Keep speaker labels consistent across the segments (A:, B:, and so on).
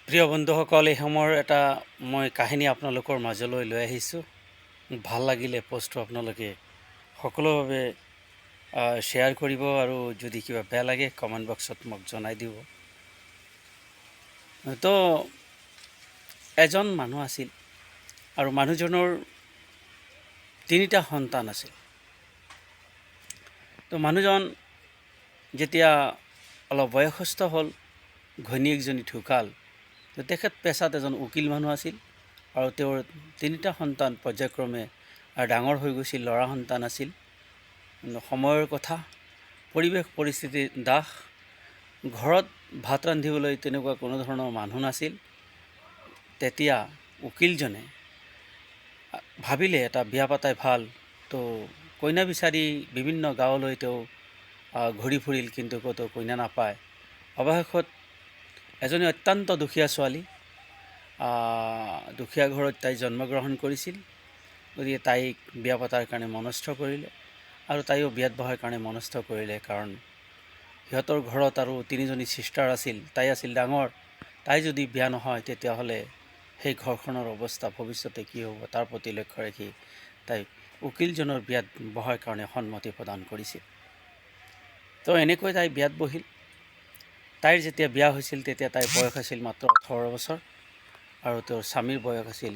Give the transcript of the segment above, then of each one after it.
A: প্ৰিয় বন্ধুসকল, এই সময়ৰ এটা মই কাহিনী আপোনালোকৰ মাজলৈ লৈ আহিছোঁ। ভাল লাগিলে পষ্টটো আপোনালোকে সকলোৰে বাবে শ্বেয়াৰ কৰিব আৰু যদি কিবা বেয়া লাগে কমেণ্ট বক্সত মোক জনাই দিব। তো এজন মানুহ আছিল আৰু মানুহজনৰ 3টা সন্তান আছিল। তো মানুহজন যেতিয়া অলপ বয়সস্থ হ'ল, ঘৈণীয়েকজনী ঢুকাল। তো তেখেত পেছাত এজন উকিল মানুহ আছিল আৰু তেওঁৰ 3টা সন্তান পৰ্যায়ক্ৰমে ডাঙৰ হৈ গৈছিল। ল'ৰা সন্তান আছিল। সময়ৰ কথা, পৰিৱেশ পৰিস্থিতি দাস, ঘৰত ভাত ৰান্ধিবলৈ তেনেকুৱা কোনো ধৰণৰ মানুহ নাছিল। তেতিয়া উকিলজনে ভাবিলে এটা বিয়া পাতাই ভাল। তো কইনা বিচাৰি বিভিন্ন গাঁৱলৈ তেওঁ ঘূৰি ফুৰিল, কিন্তু ক'তো কইনা নাপায়। অৱশেষত এজনী অত্যন্ত দুখীয়া ছোৱালী, দুখীয়া ঘৰত তাই জন্মগ্ৰহণ কৰিছিল। গতিকে তাইক বিয়া পতাৰ কাৰণে মনস্থ কৰিলে আৰু তাইও বিয়াত বহাৰ কাৰণে মনস্থ কৰিলে। কাৰণ সিহঁতৰ ঘৰত আৰু 3জনী ছিষ্টাৰ আছিল, তাই আছিল ডাঙৰ। তাই যদি বিয়া নহয় তেতিয়াহ'লে সেই ঘৰখনৰ অৱস্থা ভৱিষ্যতে কি হ'ব তাৰ প্ৰতি লক্ষ্য ৰাখি তাই উকিলজনৰ বিয়াত বহাৰ কাৰণে সন্মতি প্ৰদান কৰিছিল। তো এনেকৈ তাই বিয়াত বহিল। তাইৰ যেতিয়া বিয়া হৈছিল তেতিয়া তাইৰ বয়স আছিল মাত্ৰ 18 বছৰ আৰু তেওঁৰ স্বামীৰ বয়স আছিল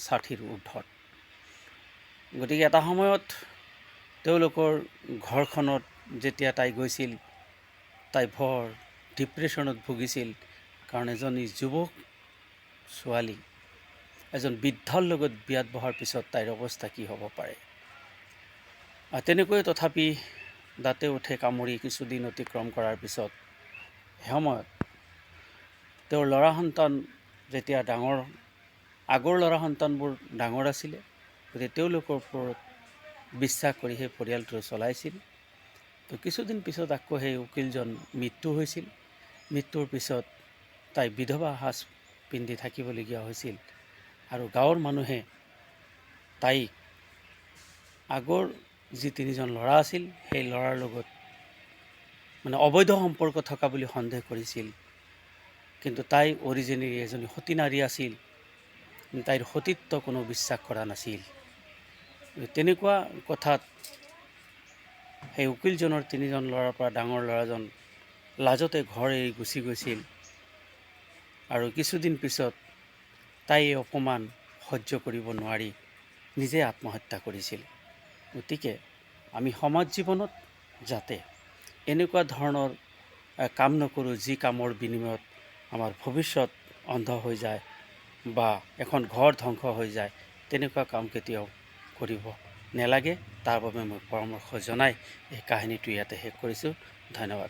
A: 60ৰ ঊৰ্ধত। গতিকে এটা সময়ত তেওঁলোকৰ ঘৰখনত যেতিয়া তাই গৈছিল, তাই ভৰ ডিপ্ৰেশ্যনত ভুগিছিল। কাৰণ এজনী যুৱক ছোৱালী এজন বৃদ্ধৰ লগত বিয়াত বহাৰ পিছত তাইৰ অৱস্থা কি হ'ব পাৰে। তেনেকৈ তথাপি দাঁতে উঠে কামুৰি কিছুদিন অতিক্ৰম কৰাৰ পিছত সময়ত তেওঁৰ ল'ৰা সন্তান যেতিয়া ডাঙৰ, আগৰ ল'ৰা সন্তানবোৰ ডাঙৰ আছিলে, গতিকে তেওঁলোকৰ ওপৰত বিশ্বাস কৰি সেই পৰিয়ালটো চলাইছিল। তো কিছুদিন পিছত আকৌ সেই উকিলজন মৃত্যু হৈছিল। মৃত্যুৰ পিছত তাই বিধৱা সাজ পিন্ধি থাকিবলগীয়া হৈছিল আৰু গাঁৱৰ মানুহে তাইক আগৰ যি 3জন ল'ৰা আছিল সেই ল'ৰাৰ লগত অবৈধ সম্পৰ্ক থকা বুলি সন্দেহ কৰিছিল। কিন্তু তাই অৰিজিনেলি এজনী সতী নাৰী আছিল। তাইৰ সতীত্ব কোনো বিশ্বাস কৰা নাছিল। তেনেকুৱা কথাত সেই উকিলজনৰ 3জন ল'ৰাৰ পৰা ডাঙৰ ল'ৰাজন লাজতে ঘৰ এৰি গুচি গৈছিল আৰু কিছুদিন পিছত তাই এই অপমান সহ্য কৰিব নোৱাৰি নিজে আত্মহত্যা কৰিছিল। গতিকে আমি সমাজ জীৱনত যাতে এনেকুৱা ধৰণৰ কাম নকৰোঁ যি কামৰ বিনিময়ত আমাৰ ভৱিষ্যত অন্ধ হৈ যায় বা এখন ঘৰ ধ্বংস হৈ যায়। তেনেকুৱা কাম কেতিয়াও কৰিব নালাগে। তাৰ বাবে মই পৰামৰ্শ জনাই এই কাহিনীটো ইয়াতে শেষ কৰিছোঁ। ধন্যবাদ।